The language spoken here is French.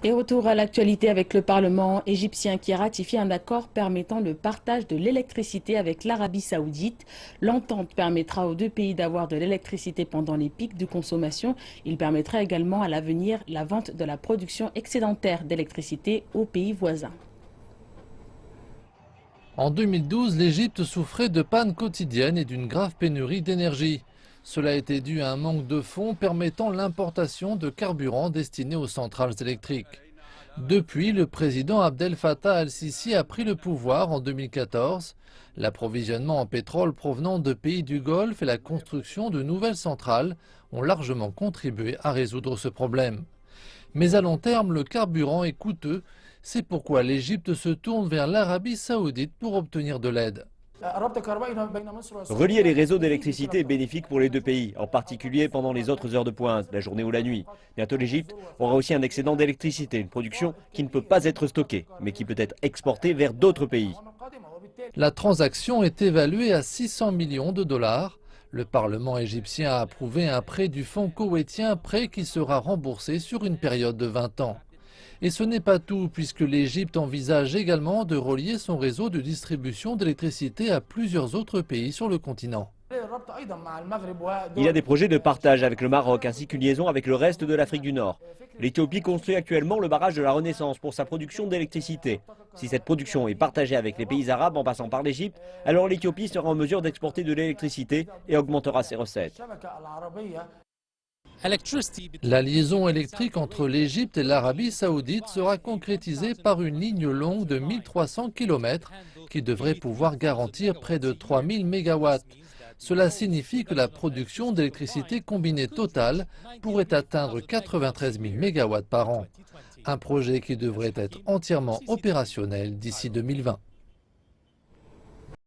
Et retour à l'actualité avec le Parlement égyptien qui a ratifié un accord permettant le partage de l'électricité avec l'Arabie saoudite. L'entente permettra aux deux pays d'avoir de l'électricité pendant les pics de consommation. Il permettra également à l'avenir la vente de la production excédentaire d'électricité aux pays voisins. En 2012, l'Égypte souffrait de pannes quotidiennes et d'une grave pénurie d'énergie. Cela était dû à un manque de fonds permettant l'importation de carburant destinés aux centrales électriques. Depuis, le président Abdel Fattah al-Sisi a pris le pouvoir en 2014. L'approvisionnement en pétrole provenant de pays du Golfe et la construction de nouvelles centrales ont largement contribué à résoudre ce problème. Mais à long terme, le carburant est coûteux. C'est pourquoi l'Égypte se tourne vers l'Arabie saoudite pour obtenir de l'aide. Relier les réseaux d'électricité est bénéfique pour les deux pays, en particulier pendant les autres heures de pointe, la journée ou la nuit. Bientôt l'Égypte aura aussi un excédent d'électricité, une production qui ne peut pas être stockée, mais qui peut être exportée vers d'autres pays. La transaction est évaluée à 600 millions de dollars. Le Parlement égyptien a approuvé un prêt du fonds koweïtien, prêt qui sera remboursé sur une période de 20 ans. Et ce n'est pas tout, puisque l'Égypte envisage également de relier son réseau de distribution d'électricité à plusieurs autres pays sur le continent. Il y a des projets de partage avec le Maroc ainsi qu'une liaison avec le reste de l'Afrique du Nord. L'Éthiopie construit actuellement le barrage de la Renaissance pour sa production d'électricité. Si cette production est partagée avec les pays arabes en passant par l'Égypte, alors l'Éthiopie sera en mesure d'exporter de l'électricité et augmentera ses recettes. La liaison électrique entre l'Égypte et l'Arabie saoudite sera concrétisée par une ligne longue de 1300 km qui devrait pouvoir garantir près de 3000 MW. Cela signifie que la production d'électricité combinée totale pourrait atteindre 93 000 MW par an. Un projet qui devrait être entièrement opérationnel d'ici 2020.